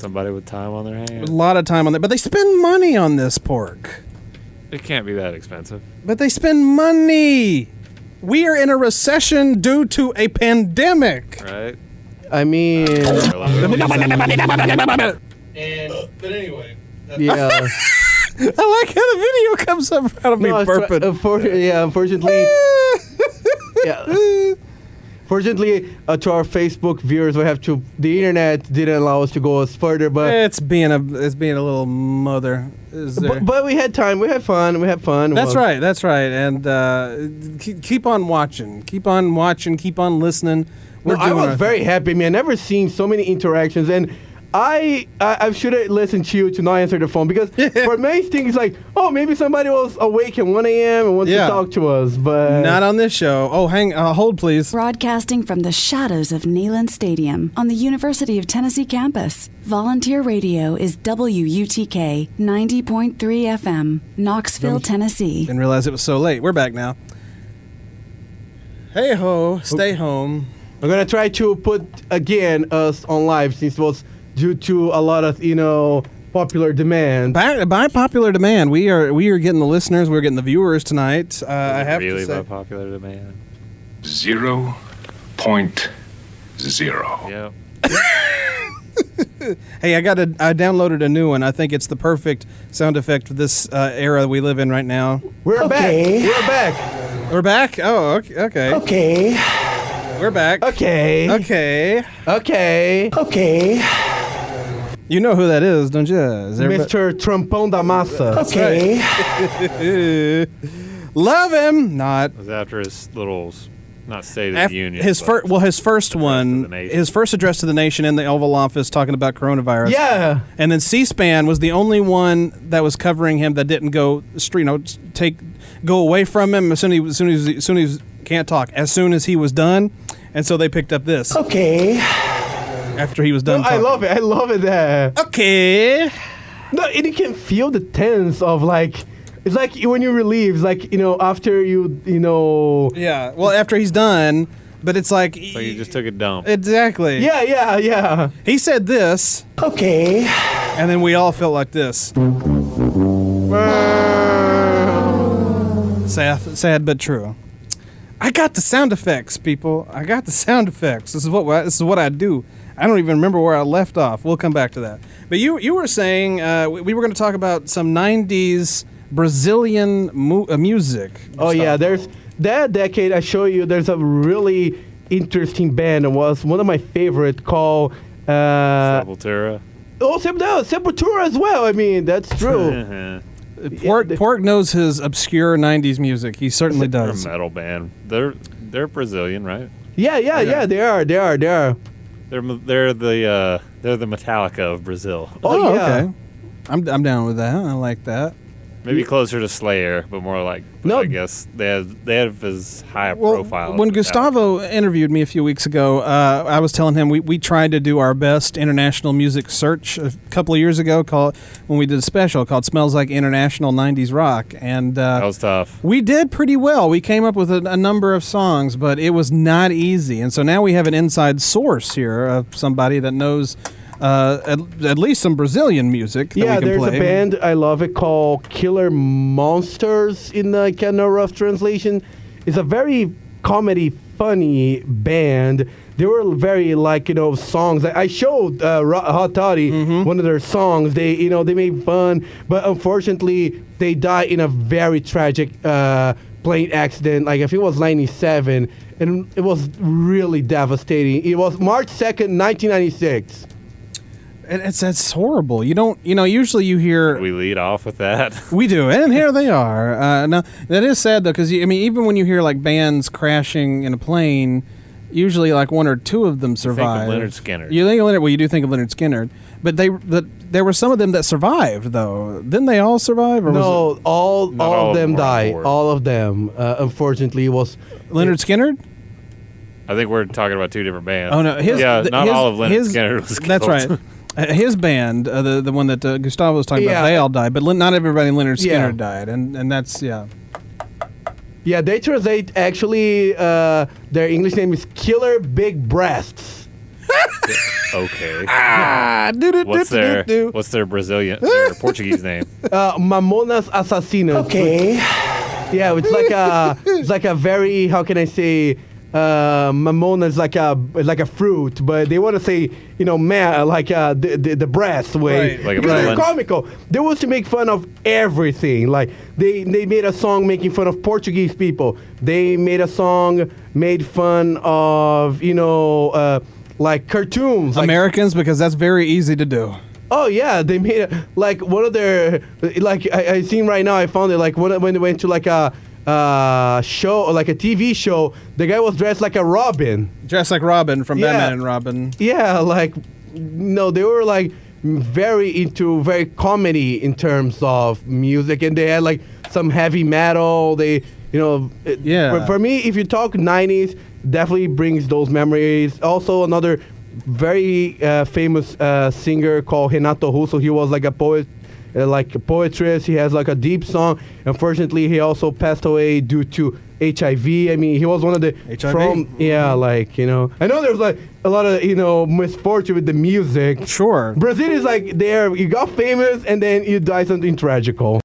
Somebody with time on their hands. A lot of time on that. But they spend money on this pork. It can't be that expensive. But they spend money. We are in a recession due to a pandemic. Right? I mean... But anyway. Yeah. I like how the video comes up out of me burping. Unfortunately... yeah. Fortunately, to our Facebook viewers, the internet didn't allow us to go as further, but it's being a little mother. But we had time. We had fun. That's right. And keep on watching. Keep on listening. I was very happy. I mean, I've never seen so many interactions, and I should have listened to you to not answer the phone, because for many things, like, oh, maybe somebody was awake at 1 a.m. and wants to talk to us, but... Not on this show. Oh, hold, please. Broadcasting from the shadows of Neyland Stadium on the University of Tennessee campus, Volunteer Radio is WUTK 90.3 FM, Knoxville, Tennessee. Didn't realize it was so late. We're back now. Hey ho, stay home. I'm going to try to put, again, us on live, since it was... due to a lot of, popular demand. By popular demand, we are getting the listeners, we're getting the viewers tonight. I have really to say, by popular demand. 0.0. Yep. Hey, I downloaded a new one. I think it's the perfect sound effect for this era we live in right now. We're back. We're back. Oh, okay. Okay. We're back. Okay. You know who that is, don't you? Mr. Trompão da Massa. Okay. Love him. Not. It was after his little, not State of the Union. His first one, his first address to the nation in the Oval Office talking about coronavirus. Yeah. And then C-SPAN was the only one that was covering him that didn't go away from him as soon as can't talk. As soon as he was done, and so they picked up this. Okay. After he was done talking. I love it there. Okay. No, and you can feel the tense of, like, it's like when you relieve, like, after you. Yeah, well, after he's done, but it's like... So you just took a dump. Exactly. Yeah. He said this. Okay. And then we all felt like this. Sad but true. I got the sound effects, people. I got the sound effects. This is what I do. I don't even remember where I left off. We'll come back to that. But you were saying we were going to talk about some 90s Brazilian music. Oh, yeah. There's that decade. I show you. There's a really interesting band. It was one of my favorite called Sepultura. Oh, Sepultura as well. I mean, that's true. Pork knows his obscure 90s music. He certainly does. They're a metal band. They're Brazilian, right? Yeah. They are. They're the Metallica of Brazil. Oh yeah. Okay. I'm down with that. I like that. Maybe closer to Slayer, but more like. I guess they have as high a profile. When Gustavo interviewed me a few weeks ago, I was telling him we tried to do our best international music search a couple of years ago when we did a special called "Smells Like International 90s Rock," and that was tough. We did pretty well. We came up with a number of songs, but it was not easy. And so now we have an inside source here of somebody that knows. At least some Brazilian music that we can there's play. A band, I love it, called Killer Monsters in the kind of rough translation. It's a very comedy, funny band. They were very songs. I showed Hot Toddy one of their songs. They made fun, but unfortunately they died in a very tragic plane accident. Like if it was 97, and it was really devastating. It was March 2nd, 1996. It's horrible. Usually you hear... We lead off with that. We do, and here they are. Now, that is sad, though, because, even when you hear, bands crashing in a plane, usually, one or two of them survive. You think of Lynyrd Skynyrd. You do think of Lynyrd Skynyrd. But there were some of them that survived, though. Didn't they all survive? Or no, all of them died. All of them, unfortunately, was... Lynyrd Skynyrd? I think we're talking about two different bands. Oh, no. Not all of Lynyrd Skynyrd was killed. That's right. His band, the one that Gustavo was talking about, they all died, but not everybody in Lynyrd Skynyrd died, and that's, Yeah, they translate, actually, their English name is Killer Big Breasts. Okay. What's their Brazilian, their Portuguese name? Mamonas Assassinas. Okay. Yeah, it's like a very, how can I say, mamona is like a fruit, but they want to say, the breast way. Right. Like a because they're melon. comical. They want to make fun of everything. Like they made a song making fun of Portuguese people. They made a song made fun of like cartoons, like, Americans, because that's very easy to do. oh yeah, they made like one of their I seen right now. I found it like when they went to like a show or like a TV show. The guy was dressed like a Robin. Dressed like Robin from Yeah. Batman and Robin. Yeah, like no, they were like very comedy in terms of music, and they had like some heavy metal. Yeah. For me, if you talk 90s, definitely brings those memories. Also, another very famous singer called Renato Russo. He was like a poet, like a poetress. He has like a deep song. Unfortunately, he also passed away due to HIV. I mean, he was one of the HIV? I know there's like a lot of misfortune with the music. Sure. Brazil is like there. You got famous and then you die something tragical.